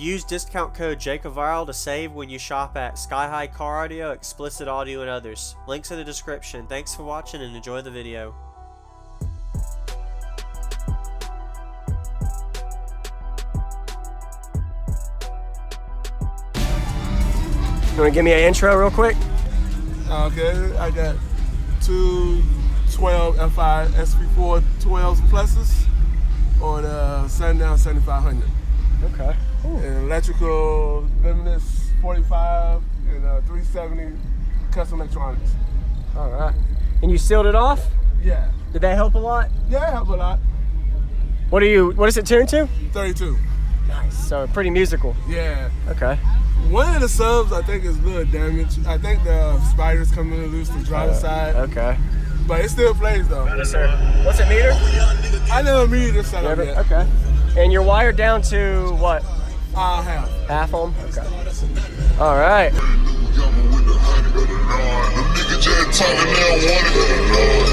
Use discount code JACOVIRAL to save when you shop at Sky High Car Audio, Explicit Audio, and others. Links in the description. Thanks for watching and enjoy the video. You want to give me an intro real quick? Okay, I got two 12 Fi SP4 12s pluses on Sundown 7500. Okay. And electrical Limitless 45 and 370 custom electronics. All right. And you sealed it off? Yeah. Did that help a lot? Yeah, it helped a lot. What is it tuned to? 32. Nice. So pretty musical. Yeah. Okay. One of the subs I think is a little damaged. I think the spider's coming loose the driver's side. Okay. But it still plays though. Yes, sir. What's it meter? I never metered this setup yet. Okay. And you're wired down to what? Half. Half ohm? Okay. All right.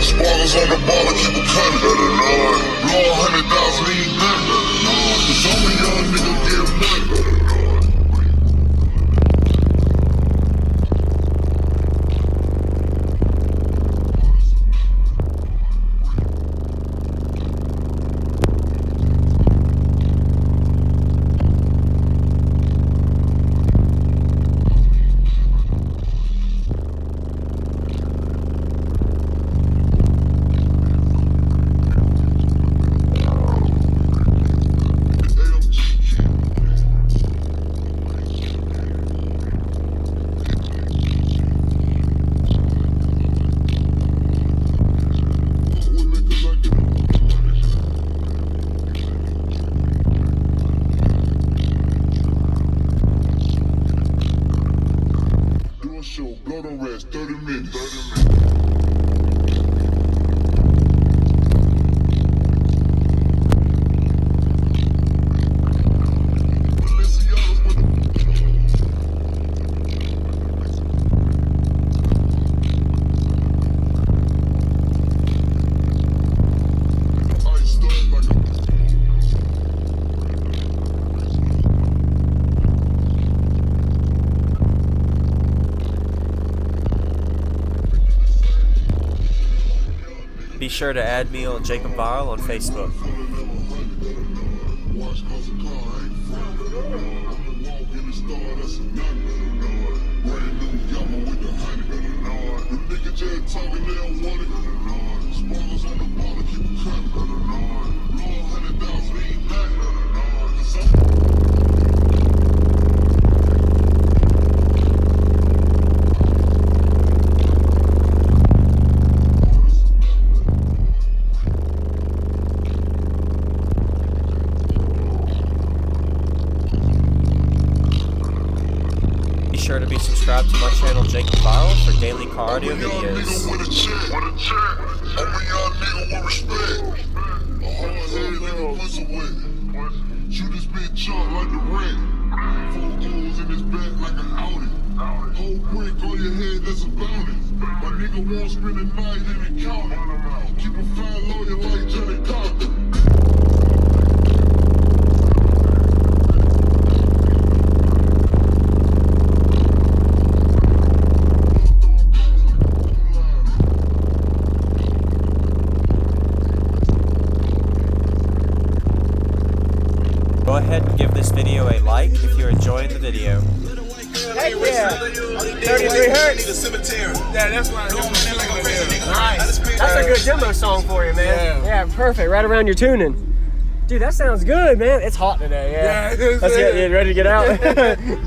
Sparkles on the ball and keep it cutting. Blow 100,000 ain't nothing. Cause I'm a young nigga give nothing. Blow the rest, 30 minutes. Be sure to add me on Jacob Viral on Facebook. Be sure to be subscribed to my channel Jacob Viral for daily car audio videos. I'm a young nigga with respect. A hard-headed nigga pussy wet. Shoot this bitch up like a rat. 4 O's in his back like an Audi. Whole brick on your head, that's a bounty. My nigga won't spend the night in the county. Keep a fine lawyer like Johnny Cochran. Go ahead and give this video a like if you're enjoying the video. Heck yeah. 33 hertz. Yeah, that's right. Nice. That's a good demo song for you, man. Yeah, perfect. Right around your tuning. Dude, that sounds good, man. It's hot today. Yeah. Let's get ready to get out.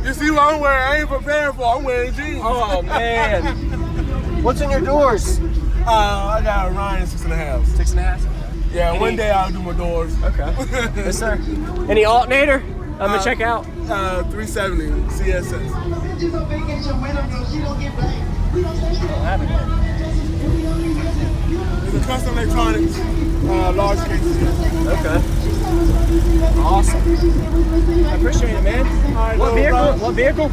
You see what I'm wearing? I ain't prepared for. I'm wearing jeans. Oh, man. What's in your doors? I got a Ryan 6.5. 6.5? Yeah, one day I'll do my doors. Okay. Yes, sir. Any alternator? I'm gonna check out. 370 CSS. It's a custom electronics, large cases. Okay. Awesome. I appreciate it, man. Right, what vehicle? Problem. What vehicle?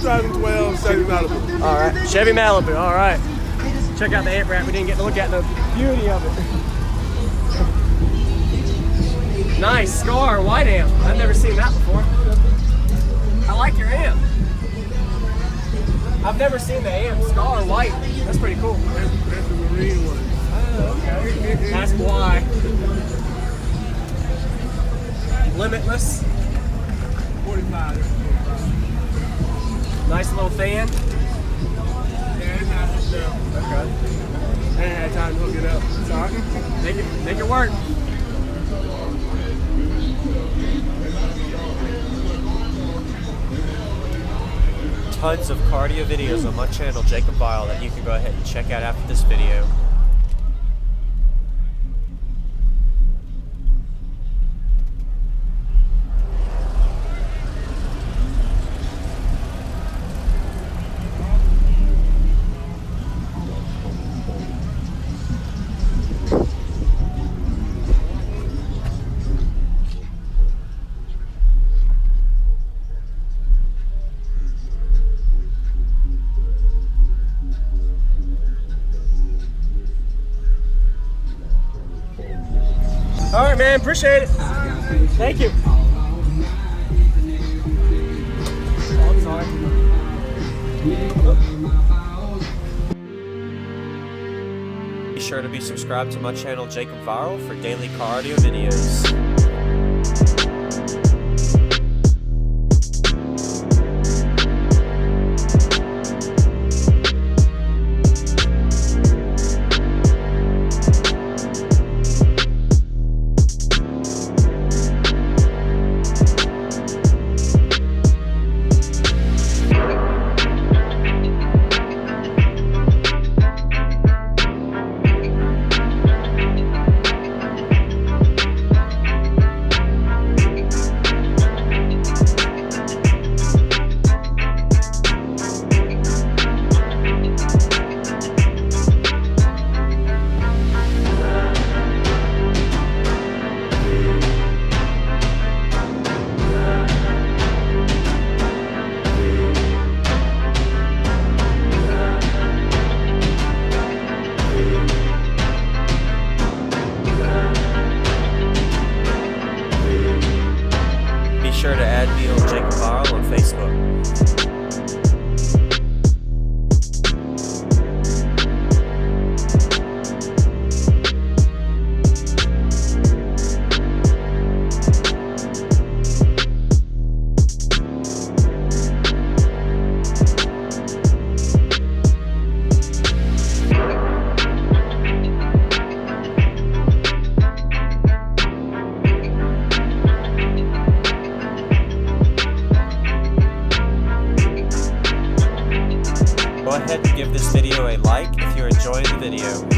2012 Chevy Malibu. All right, Chevy Malibu. All right. Check out the amp rack. We didn't get to look at the beauty of it. Nice Scar white amp. I've never seen that before. like your amp. I've never seen the amp star white. That's pretty cool. That's the Marine one. Oh, okay. That's why. Limitless. 45. Nice little fan. Yeah, it's not hooked up. Okay. I ain't had time to hook it up. So I can Make it work. Tons of cardio videos on my channel, Jacob Vile, that you can go ahead and check out after this video. All right, man. Appreciate it. Thank you. Oh, I'm sorry. Be sure to be subscribed to my channel, Jacob Vile, for daily cardio videos. Be sure to add me on Jacob Vile on Facebook. Go ahead and give this video a like if you're enjoying the video.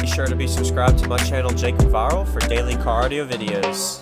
Be sure to be subscribed to my channel, Jacob Vile, for daily cardio videos.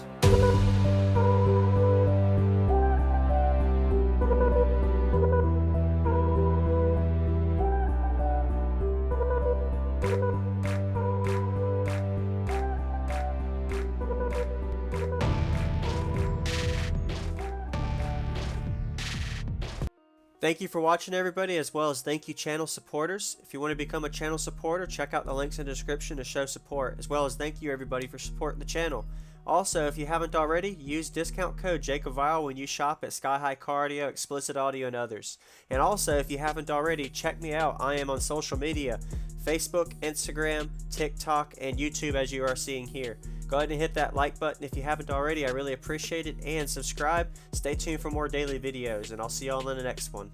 Thank you for watching, everybody, as well as thank you channel supporters. If you want to become a channel supporter, check out the links in the description to show support, as well as thank you everybody for supporting the channel. Also, if you haven't already, use discount code JacobVile when you shop at Sky High Cardio, Explicit Audio, and others. And also, if you haven't already, check me out. I am on social media, Facebook, Instagram, TikTok, and YouTube, as you are seeing here. Go ahead and hit that like button if you haven't already. I really appreciate it. And subscribe. Stay tuned for more daily videos, and I'll see y'all in the next one.